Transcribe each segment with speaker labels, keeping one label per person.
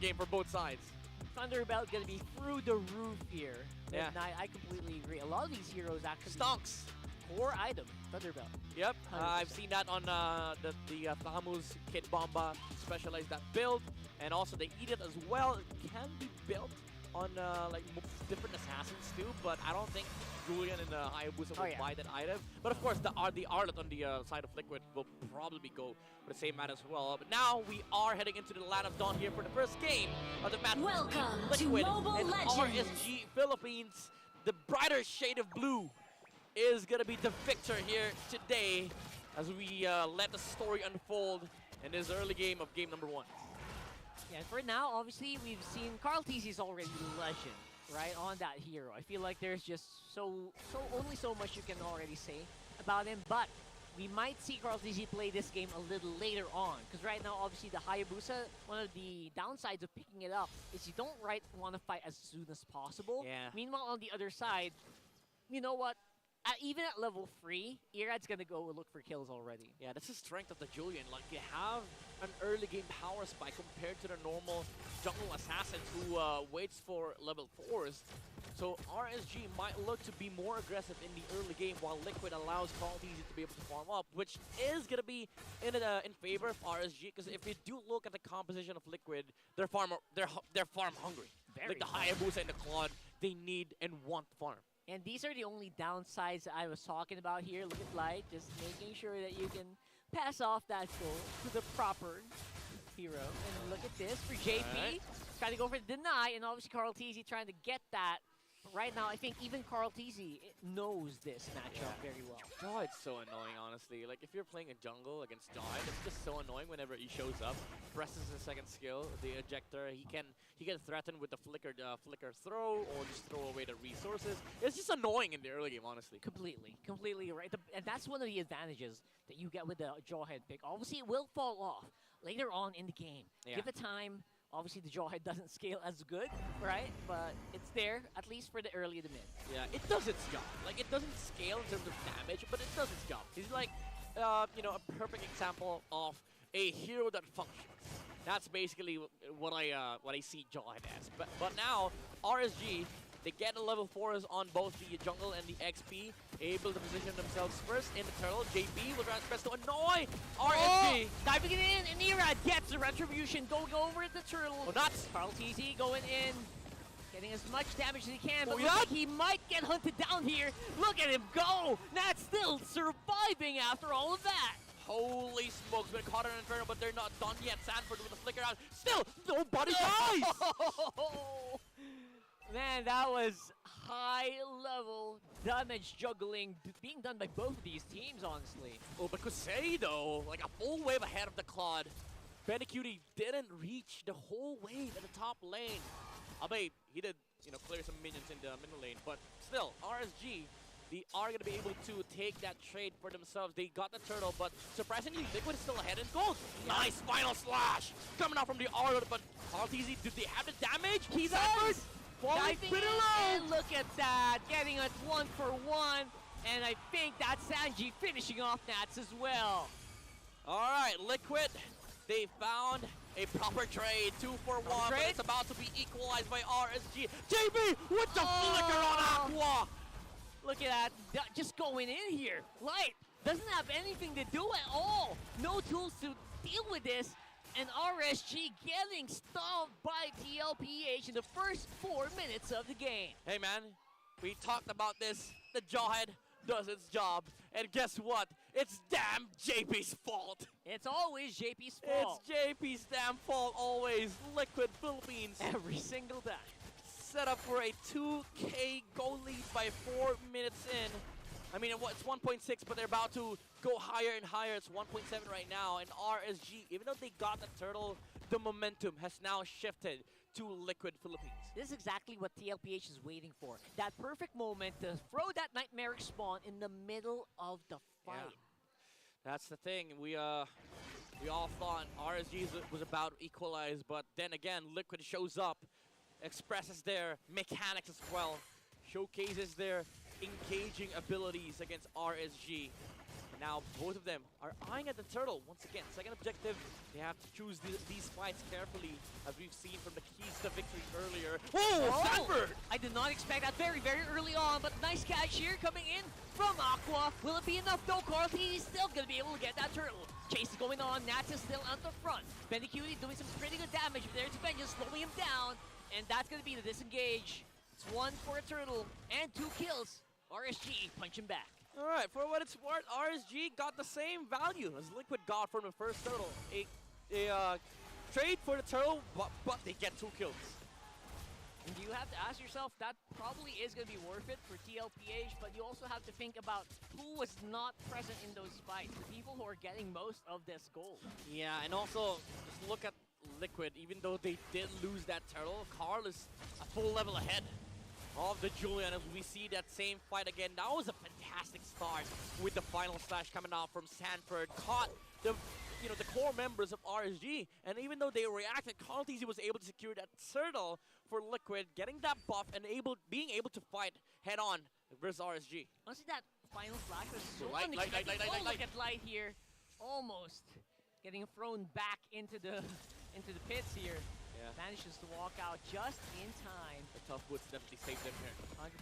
Speaker 1: game for both sides.
Speaker 2: Thunderbelt gonna be through the roof here.
Speaker 1: Yeah.
Speaker 2: And I completely agree. A lot of these heroes actually
Speaker 1: Stonks.
Speaker 2: core item, Thunderbelt.
Speaker 1: Yep,
Speaker 2: 100%.
Speaker 1: I've seen that on the Thamu's Kid Bomba specialized that build, and also they eat it as well. It can be built on like different assassins too, but I don't think Julian and Hayabusa will buy that item. But of course, the Arlet on the side of Liquid will probably go with the same mat as well. But now we are heading into the Land of Dawn here for the first game of the match
Speaker 3: Welcome
Speaker 1: between Liquid
Speaker 3: to Mobile
Speaker 1: and
Speaker 3: Legends.
Speaker 1: RSG Philippines. The brighter shade of blue is gonna be the victor here today as we let the story unfold in this early game of game number 1.
Speaker 2: Yeah, for now, obviously, we've seen Carl TC's already legend, right, on that hero. I feel like there's just only so much you can already say about him, but we might see Carl TC play this game a little later on, because right now, obviously, the Hayabusa, one of the downsides of picking it up is you don't want to fight as soon as possible.
Speaker 1: Yeah.
Speaker 2: Meanwhile, on the other side, you know what? Even at level 3, Irad's gonna go look for kills already.
Speaker 1: Yeah, that's the strength of the Julian. Like, you have an early game power spike compared to the normal jungle assassins who waits for level 4s. So RSG might look to be more aggressive in the early game while Liquid allows Carl TC to be able to farm up, which is going to be in favor of RSG, because if you do look at the composition of Liquid, they're farm hungry. Like the Hayabusa and the Claude, they need and want to farm.
Speaker 2: And these are the only downsides I was talking about here. Look at Light, just making sure that you can pass off that goal to the proper hero. And look at this for JP. Trying to go for the deny, and obviously Carl TC trying to get that. But right now, I think even Carl TC knows this matchup very well.
Speaker 1: Oh, it's so annoying, honestly. Like, if you're playing a jungle against Jai, it's just so annoying whenever he shows up, presses his second skill, the ejector. He can threaten with the flicker throw, or just throw away the resources. It's just annoying in the early game, honestly.
Speaker 2: Completely right. And that's one of the advantages that you get with the Jawhead pick. Obviously, it will fall off later on in the game.
Speaker 1: Yeah.
Speaker 2: Give it time. Obviously, the Jawhead doesn't scale as good, right? But it's there, at least for the early to mid.
Speaker 1: Yeah, it does its job. Like, it doesn't scale in terms of damage, but it does its job. He's like, you know, a perfect example of a hero that functions. That's basically what I see Jawhead as. But now, RSG, they get the level 4s on both the jungle and the XP, able to position themselves first in the turtle. JP will try his best to annoy RSG.
Speaker 2: Oh, diving it in, and Irad gets the retribution, going over the turtle.
Speaker 1: Oh, nuts!
Speaker 2: Carl TC going in, getting as much damage as he can, but
Speaker 1: Oh,
Speaker 2: looks like he might get hunted down here. Look at him go! Nat still surviving after all of that.
Speaker 1: Holy smokes, been caught in an inferno, but they're not done yet. Sanford with a flicker out. Still, nobody dies!
Speaker 2: Man, that was high-level damage juggling being done by both of these teams, honestly.
Speaker 1: Oh, but Kusei, though, like a full wave ahead of the Claude. Benecutie didn't reach the whole wave at the top lane. Albeit, he did, you know, clear some minions in the middle lane, but still, RSG, they are going to be able to take that trade for themselves. They got the turtle, but surprisingly, Liquid is still ahead in gold. Nice final slash coming out from the Arlet, but Carl TC, did they have the damage?
Speaker 2: He's falling pretty low. And look at that, getting a 1-for-1, and I think that's Sanji finishing off Nats as well.
Speaker 1: All right, Liquid, they found a proper trade, 2-for-1, but it's about to be equalized by RSG. JB with the flicker on Aqua.
Speaker 2: Look at that, just going in here. Light doesn't have anything to do at all. No tools to deal with this. And RSG getting stomped by TLPH in the first 4 minutes of the game.
Speaker 1: Hey man, we talked about this. The Jawhead does its job. And guess what? It's damn JP's fault.
Speaker 2: It's always JP's fault.
Speaker 1: It's JP's damn fault always. Liquid Philippines.
Speaker 2: Every single time.
Speaker 1: Set up for a 2K goal lead by 4 minutes in. I mean, it's 1.6, but they're about to go higher and higher. It's 1.7 right now. And RSG, even though they got the turtle, the momentum has now shifted to Liquid Philippines.
Speaker 2: This is exactly what TLPH is waiting for. That perfect moment to throw that nightmaric spawn in the middle of the fight.
Speaker 1: Yeah. That's the thing. We all thought RSG was about to equalize, but then again, Liquid shows up, expresses their mechanics as well, showcases their engaging abilities against RSG. Now both of them are eyeing at the turtle. Once again, second objective, they have to choose these fights carefully, as we've seen from the keys to victory earlier. Whoa, Stanford!
Speaker 2: I did not expect that very, very early on, but nice catch here coming in from Aqua. Will it be enough though? Carlty is still going to be able to get that turtle. Chase is going on, Nats is still at the front. Benny doing some pretty good damage, but there's Benji slowing him down, and that's going to be the disengage. It's 1 for a turtle and 2 kills. RSG punching back.
Speaker 1: All right, for what it's worth, RSG got the same value as Liquid got from the first turtle. A trade for the turtle, but they get 2 kills.
Speaker 2: And you have to ask yourself, that probably is going to be worth it for TLPH, but you also have to think about who was not present in those fights, the people who are getting most of this gold.
Speaker 1: Yeah, and also, just look at Liquid. Even though they did lose that turtle, Carl is a full level ahead of the Julian as we see that same fight again. That was a fantastic start with the final slash coming out from Sanford. Caught the core members of RSG, and even though they reacted, Carlteasy was able to secure that turtle for Liquid, getting that buff and being able to fight head on versus RSG.
Speaker 2: Honestly, that final slash was so
Speaker 1: Light.
Speaker 2: Look at Light here, almost getting thrown back into the pits here.
Speaker 1: Yeah.
Speaker 2: Manages to walk out just in time.
Speaker 1: The tough woods definitely saved them here.
Speaker 2: 100%.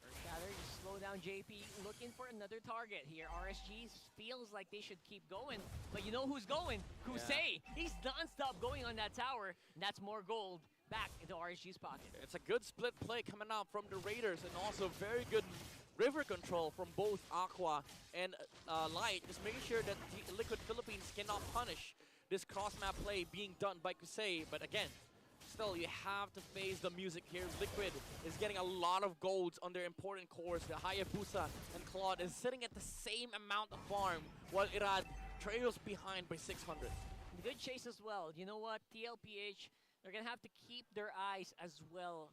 Speaker 2: Earthshatter, you slow down JP, looking for another target here. RSG feels like they should keep going, but you know who's going? Kusei. Yeah. He's non-stop going on that tower, and that's more gold back into RSG's pocket.
Speaker 1: It's a good split play coming out from the Raiders, and also very good river control from both Aqua and Light, just making sure that the Liquid Philippines cannot punish this cross-map play being done by Kusei. But again, still, you have to face the music here. Liquid is getting a lot of golds on their important cores. The Hayabusa and Claude is sitting at the same amount of farm, while Irad trails behind by 600.
Speaker 2: Good chase as well. You know what? TLPH, they're going to have to keep their eyes as well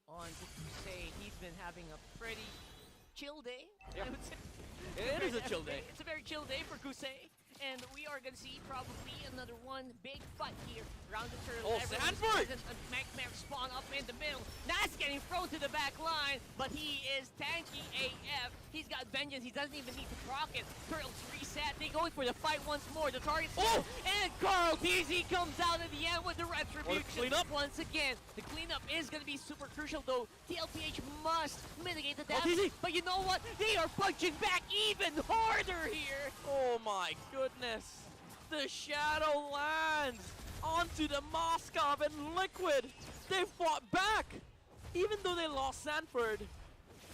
Speaker 2: on Kusei. He's been having a pretty chill day,
Speaker 1: yep.
Speaker 2: I would say.
Speaker 1: It is a chill day.
Speaker 2: It's a very chill day for Kusei. And we are going to see probably another one big fight here around the turtle.
Speaker 1: Oh, Sanford!
Speaker 2: A Mac spawn up in the middle. That's getting thrown to the back line, but he is tanky AF. He's got vengeance. He doesn't even need to proc it. Turtles reset. They going for the fight once more. The target's and Carlteasy comes out at the end with the retribution.
Speaker 1: Cleanup
Speaker 2: once again. The cleanup is going to be super crucial, though. TLPH must mitigate the damage. But you know what? They are punching back even harder here.
Speaker 1: Oh my goodness. The shadow lands onto the Moskov and Liquid. They fought back, even though they lost Sanford.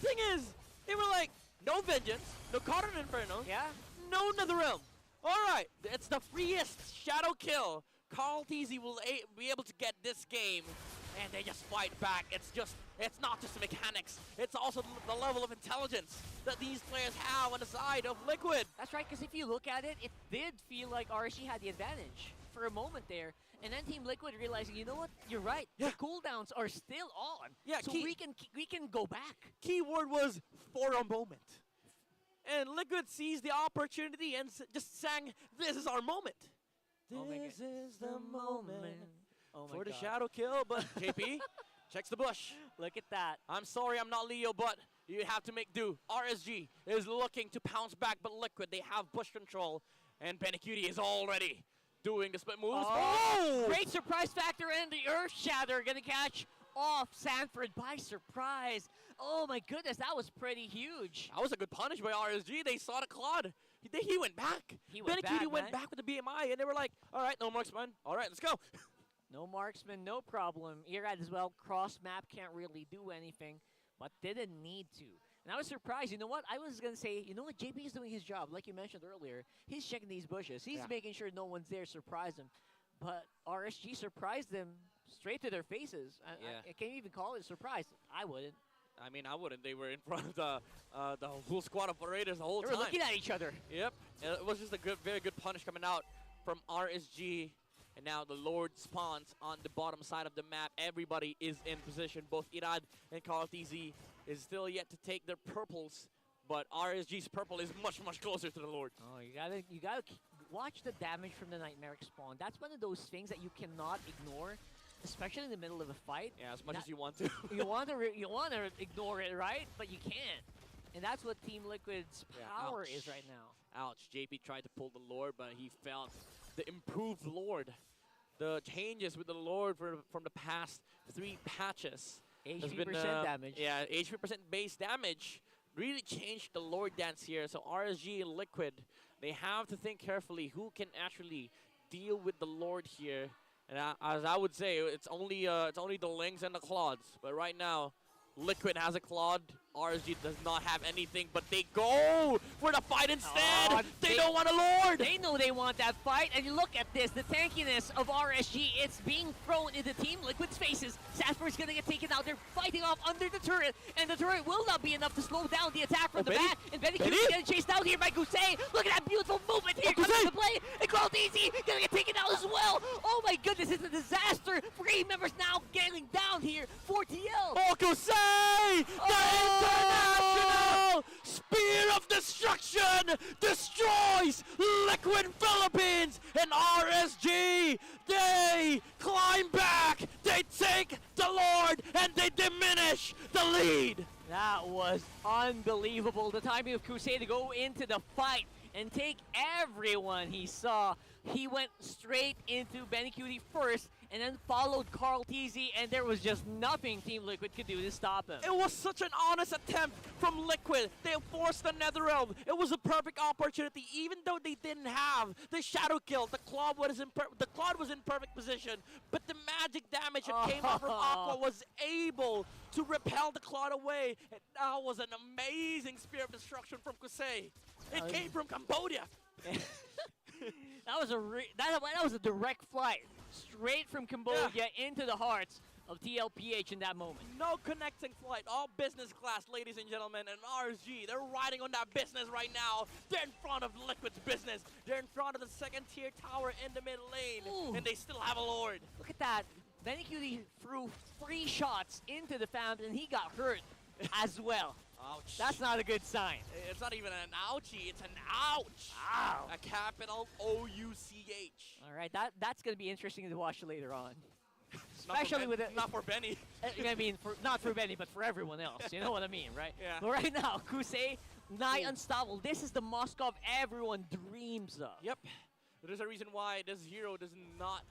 Speaker 1: Thing is, they were like, no vengeance, no Cotton Inferno,
Speaker 2: yeah,
Speaker 1: no Netherrealm. All right, it's the freest shadow kill. Carlteasy will be able to get this game, and they just fight back. It's not just the mechanics, it's also the level of intelligence that these players have on the side of Liquid.
Speaker 2: That's right, because if you look at it, it did feel like RSG had the advantage for a moment there. And then Team Liquid realizing, you know what, you're right, the cooldowns are still on.
Speaker 1: Yeah,
Speaker 2: so we can go back.
Speaker 1: Keyword was for a moment. And Liquid sees the opportunity and just sang, this is our moment. This is the moment for the shadow kill, but KP checks the bush.
Speaker 2: Look at that.
Speaker 1: I'm sorry, I'm not Leo, but you have to make do. RSG is looking to pounce back, but Liquid, they have bush control, and Benecutie is already doing the split moves.
Speaker 2: Oh! Great surprise factor, and the Earth Shatter gonna catch off Sanford by surprise. Oh my goodness, that was pretty huge.
Speaker 1: That was a good punish by RSG. They saw the Claude. He went back. Benecutie went back with the BMI, and they were like, all right, no marksman. All right, let's go.
Speaker 2: No marksman, no problem. Irad as well, cross map, can't really do anything, but didn't need to. And I was surprised. You know what? I was going to say, you know what? JP is doing his job. Like you mentioned earlier, he's checking these bushes. He's making sure no one's there, surprise them. But RSG surprised them straight to their faces. I can't even call it a surprise. I wouldn't.
Speaker 1: I mean, I wouldn't. They were in front of the whole squad of Raiders the whole time.
Speaker 2: They were looking at each other.
Speaker 1: Yep. It was just a very good punish coming out from RSG. And now the Lord spawns on the bottom side of the map. Everybody is in position. Both Irad and Carlteasy is still yet to take their purples. But RSG's purple is much closer to the Lord.
Speaker 2: Oh, you gotta watch the damage from the Nightmaric spawn. That's one of those things that you cannot ignore, especially in the middle of a fight.
Speaker 1: Yeah, as much as you want to.
Speaker 2: you want to ignore it, right? But you can't. And that's what Team Liquid's
Speaker 1: Yeah,
Speaker 2: power
Speaker 1: ouch.
Speaker 2: is right now.
Speaker 1: Ouch. JP tried to pull the Lord, but he felt the improved Lord. The changes with the Lord from the past 3 patches. Has
Speaker 2: HP
Speaker 1: been,
Speaker 2: percent damage.
Speaker 1: Yeah, HP percent base damage really changed the Lord dance here. So RSG and Liquid, they have to think carefully who can actually deal with the Lord here. And as I would say, it's only the Lings and the Claudes. But right now, Liquid has a Claude. RSG does not have anything, but they go for the fight instead.
Speaker 2: Oh,
Speaker 1: they don't want a Lord.
Speaker 2: They know they want that fight, and you look at this, the tankiness of RSG, it's being thrown into Team Liquid's faces. Sanford's gonna get taken out, they're fighting off under the turret, and the turret will not be enough to slow down the attack from the
Speaker 1: Benny?
Speaker 2: back, and Benny Q's getting chased down here by Gusei. Look at that beautiful movement here coming into play, and Carl Easy gonna get taken out as well. Oh my goodness, it's a disaster. 3 members now getting down here for TL.
Speaker 1: Oh, Kusei! The International Spear of Destruction destroys Liquid Philippines and RSG. They climb back, they take the Lord, and they diminish the lead.
Speaker 2: That was unbelievable. The timing of Kusei to go into the fight and take everyone he saw. He went straight into Benny Cutie first and then followed Carl TZ, and there was just nothing Team Liquid could do to stop him.
Speaker 1: It was such an honest attempt from Liquid. They forced the Netherrealm. It was a perfect opportunity, even though they didn't have the shadow kill. The Claude was in perfect position, but the magic damage that came out from Aqua was able to repel the Claude away. And that was an amazing Spear of Destruction from Kusei. It came from Cambodia.
Speaker 2: That was a direct flight straight from Cambodia into the hearts of TLPH in that moment.
Speaker 1: No connecting flight, all business class, ladies and gentlemen, and RSG, they're riding on that business right now. They're in front of Liquid's business. They're in front of the 2nd tier tower in the mid lane, and they still have a Lord.
Speaker 2: Look at that. Benny Cutie threw 3 shots into the Phantom, and he got hurt as well.
Speaker 1: Ouch.
Speaker 2: That's not a good sign.
Speaker 1: It's not even an ouchie, it's an ouch.
Speaker 2: Ow.
Speaker 1: A capital O-U-C-H.
Speaker 2: All right, that's going to be interesting to watch later on.
Speaker 1: Not
Speaker 2: Especially
Speaker 1: for
Speaker 2: with it.
Speaker 1: not for Benny.
Speaker 2: I mean, not for Benny, but for everyone else. You know what I mean, right?
Speaker 1: Yeah.
Speaker 2: But right now, Kusei, nigh unstoppable. This is the Moskov everyone dreams of.
Speaker 1: Yep. There's a reason why this hero does not,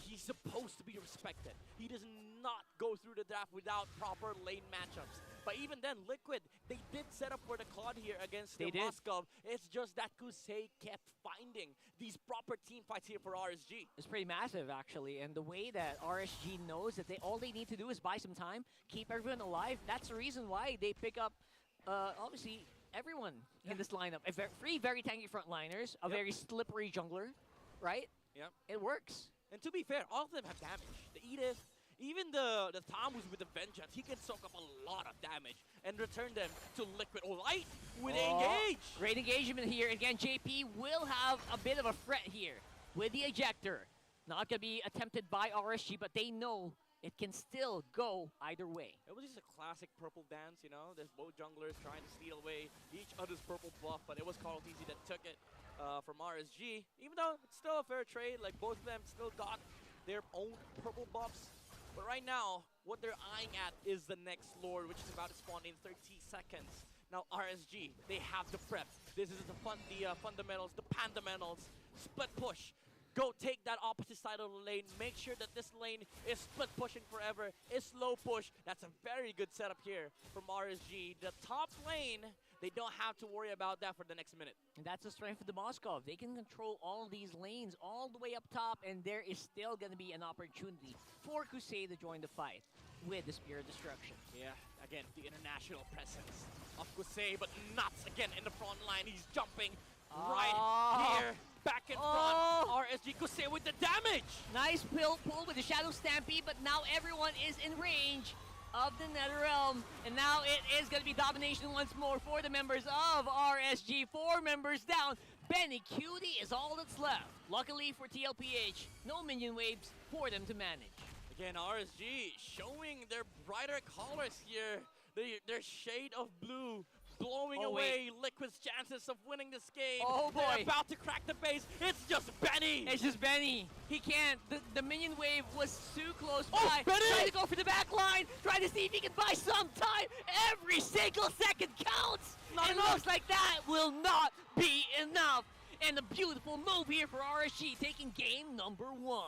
Speaker 1: he's supposed to be respected. He does not go through the draft without proper lane matchups. But even then, Liquid, they did set up for the Claude here against the Moskov. It's just that Kusei kept finding these proper team fights here for RSG.
Speaker 2: It's pretty massive, actually, and the way that RSG knows that all they need to do is buy some time, keep everyone alive. That's the reason why they pick up, obviously, everyone in this lineup. 3 very tanky frontliners, a very slippery jungler, right?
Speaker 1: Yep.
Speaker 2: It works.
Speaker 1: And to be fair, all of them have damage. The Edith, even the Tom who's with the Vengeance, he can soak up a lot of damage and return them to Liquid. Oh, Light with Engage!
Speaker 2: Great engagement here. Again, JP will have a bit of a threat here with the Ejector. Not going to be attempted by RSG, but they know it can still go either way.
Speaker 1: It was just a classic purple dance, you know? There's both junglers trying to steal away each other's purple buff, but it was Carl TZ that took it from RSG. Even though it's still a fair trade, like both of them still got their own purple buffs. But right now, what they're eyeing at is the next Lord, which is about to spawn in 30 seconds. Now RSG, they have the prep. This is the fundamentals, the pandamentals. Split push. Go take that opposite side of the lane. Make sure that this lane is split pushing forever. Is slow push. That's a very good setup here from RSG. The top lane, they don't have to worry about that for the next minute.
Speaker 2: And that's the strength of the Moskov. They can control all these lanes all the way up top, and there is still going to be an opportunity for Kusei to join the fight with the Spear of Destruction.
Speaker 1: Yeah, again, the international presence of Kusei, but nuts again in the front line. He's jumping right here, back in front. RSG Kusei with the damage.
Speaker 2: Nice pull with the Shadow Stampede, but now everyone is in range of the Netherrealm, and now it is going to be domination once more for the members of RSG. 4 members down. Benny Cutie is all that's left. Luckily for TLPH, no minion waves for them to manage.
Speaker 1: Again, RSG showing their brighter colors here. Their shade of blue blowing
Speaker 2: Oh,
Speaker 1: away Liquid's chances of winning this game.
Speaker 2: Oh, boy.
Speaker 1: They're about to crack the base. It's just Benny.
Speaker 2: It's just Benny. He can't. The minion wave was too close
Speaker 1: Oh,
Speaker 2: by.
Speaker 1: Benny!
Speaker 2: Trying to go for the back line. Trying to see if he can buy some time. Every single second counts.
Speaker 1: Not
Speaker 2: It
Speaker 1: enough.
Speaker 2: looks like that will not be enough. And a beautiful move here for RSG, taking game number 1.